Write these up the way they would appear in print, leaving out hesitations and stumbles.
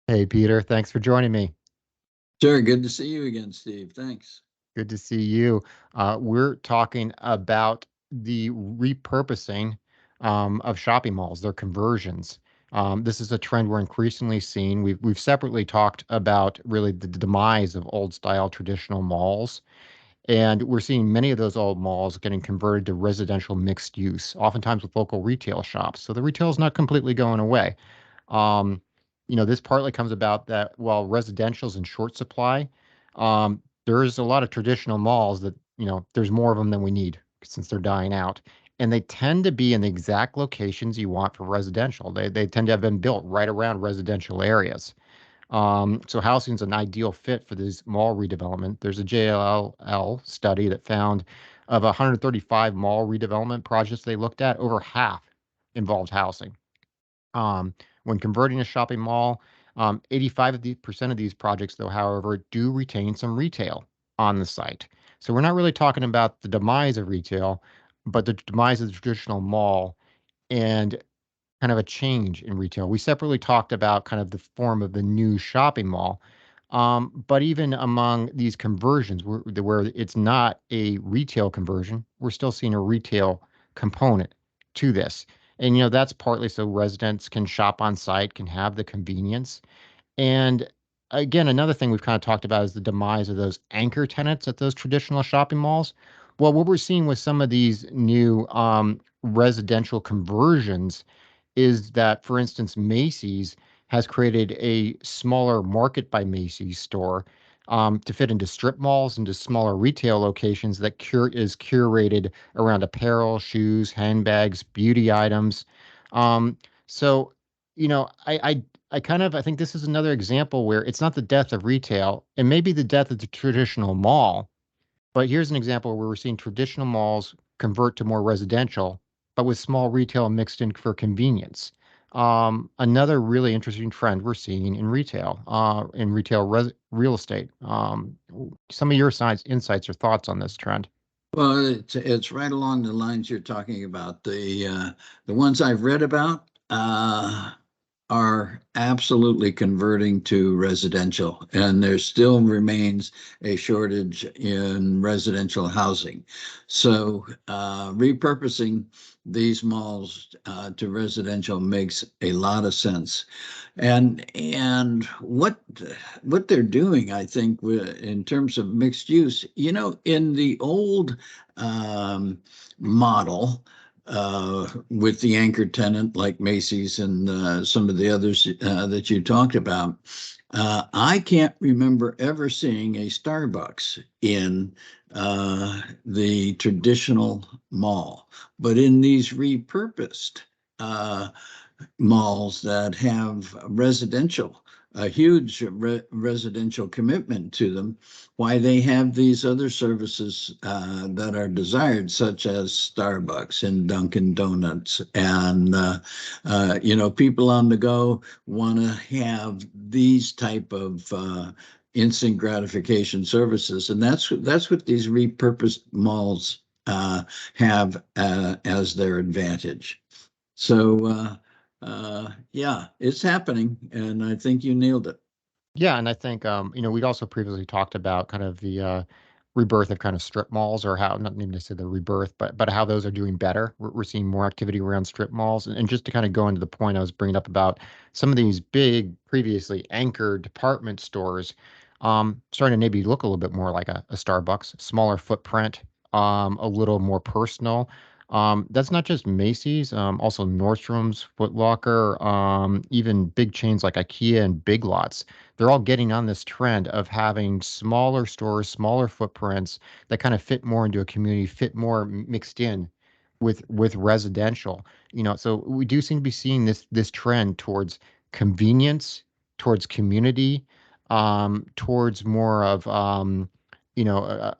Hey, Peter, thanks for joining me. Sure, good to see you again, Steve. Thanks. Good to see you. We're talking about the repurposing of shopping malls, their conversions. This is a trend we're increasingly seeing. We've separately talked about really the demise of old style traditional malls, and we're seeing many of those old malls getting converted to residential mixed use, oftentimes with local retail shops. So the retail is not completely going away. Um, this partly comes about that while residential is in short supply, there's a lot of traditional malls that, there's more of them than we need since they're dying out. And they tend to be in the exact locations you want for residential. They tend to have been built right around residential areas. So housing is an ideal fit for this mall redevelopment. There's a JLL study that found of 135 mall redevelopment projects they looked at, over half involved housing. Um, when converting a shopping mall, 85 of the percent of these projects, though, however, do retain some retail on the site. So we're not really talking about the demise of retail, but the demise of the traditional mall and kind of a change in retail. We separately talked about kind of the form of the new shopping mall. But even among these conversions, where it's not a retail conversion, we're still seeing a retail component to this. And, that's partly so residents can shop on site, can have the convenience. And again, another thing we've kind of talked about is the demise of those anchor tenants at those traditional shopping malls. Well, what we're seeing with some of these new residential conversions is that, for instance, Macy's has created a smaller Market by Macy's store to fit into strip malls, into smaller retail locations that is curated around apparel, shoes, handbags, beauty items. Um, so, I think this is another example where it's not the death of retail, it may be the death of the traditional mall, but here's an example where we're seeing traditional malls convert to more residential, but with small retail mixed in for convenience. Another really interesting trend we're seeing in retail real estate. Some of your insights or thoughts on this trend? Well, it's right along the lines you're talking about. The ones I've read about are absolutely converting to residential, and there still remains a shortage in residential housing. So, repurposing these malls to residential makes a lot of sense. And what they're doing, I think, in terms of mixed use, in the old model, with the anchor tenant like Macy's and some of the others that you talked about. I can't remember ever seeing a Starbucks in the traditional mall, but in these repurposed uh, malls that have a huge residential commitment to them, why they have these other services that are desired, such as Starbucks and Dunkin' Donuts. And, people on the go want to have these type of instant gratification services. And that's what these repurposed malls have as their advantage. So, yeah, it's happening, and I think you nailed it. Yeah, and I think we'd also previously talked about kind of the rebirth of kind of strip malls, or how, not even to say the rebirth, but how those are doing better. We're seeing more activity around strip malls, and just to kind of go into the point I was bringing up about some of these big previously anchored department stores, starting to maybe look a little bit more like a Starbucks, smaller footprint, a little more personal. That's not just Macy's, also Nordstrom's, Foot Locker, even big chains like IKEA and Big Lots. They're all getting on this trend of having smaller stores, smaller footprints that kind of fit more into a community, fit more mixed in with residential. So we do seem to be seeing this trend towards convenience, towards community, towards more of an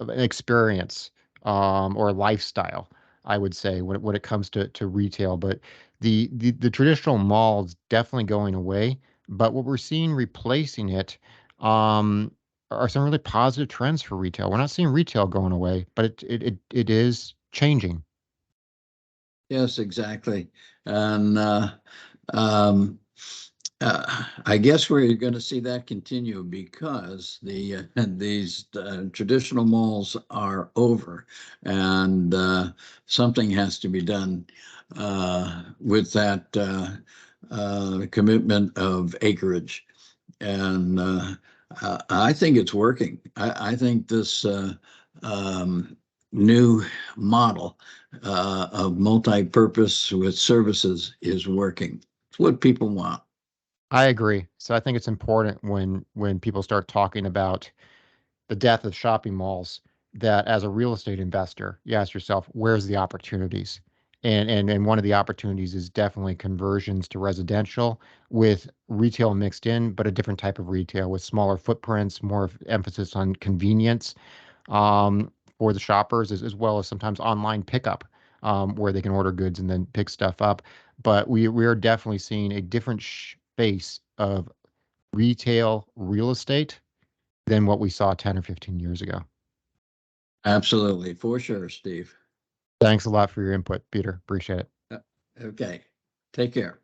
experience or a lifestyle, I would say, when it comes to retail. But the traditional mall is definitely going away, but what we're seeing replacing it um, are some really positive trends for retail. We're not seeing retail going away, but it is changing. Yes, exactly. And um, I guess we're going to see that continue because these traditional malls are over, and something has to be done with that commitment of acreage. And I think it's working. I think this um, new model of multi-purpose with services is working. It's what people want. I agree. So I think it's important when people start talking about the death of shopping malls that as a real estate investor, you ask yourself, where's the opportunities? And one of the opportunities is definitely conversions to residential with retail mixed in, but a different type of retail with smaller footprints, more emphasis on convenience for the shoppers, as well as sometimes online pickup, where they can order goods and then pick stuff up. But we are definitely seeing a different face of retail real estate than what we saw 10 or 15 years ago. Absolutely, for sure, Steve. Thanks a lot for your input, Peter. Appreciate it. Okay, take care.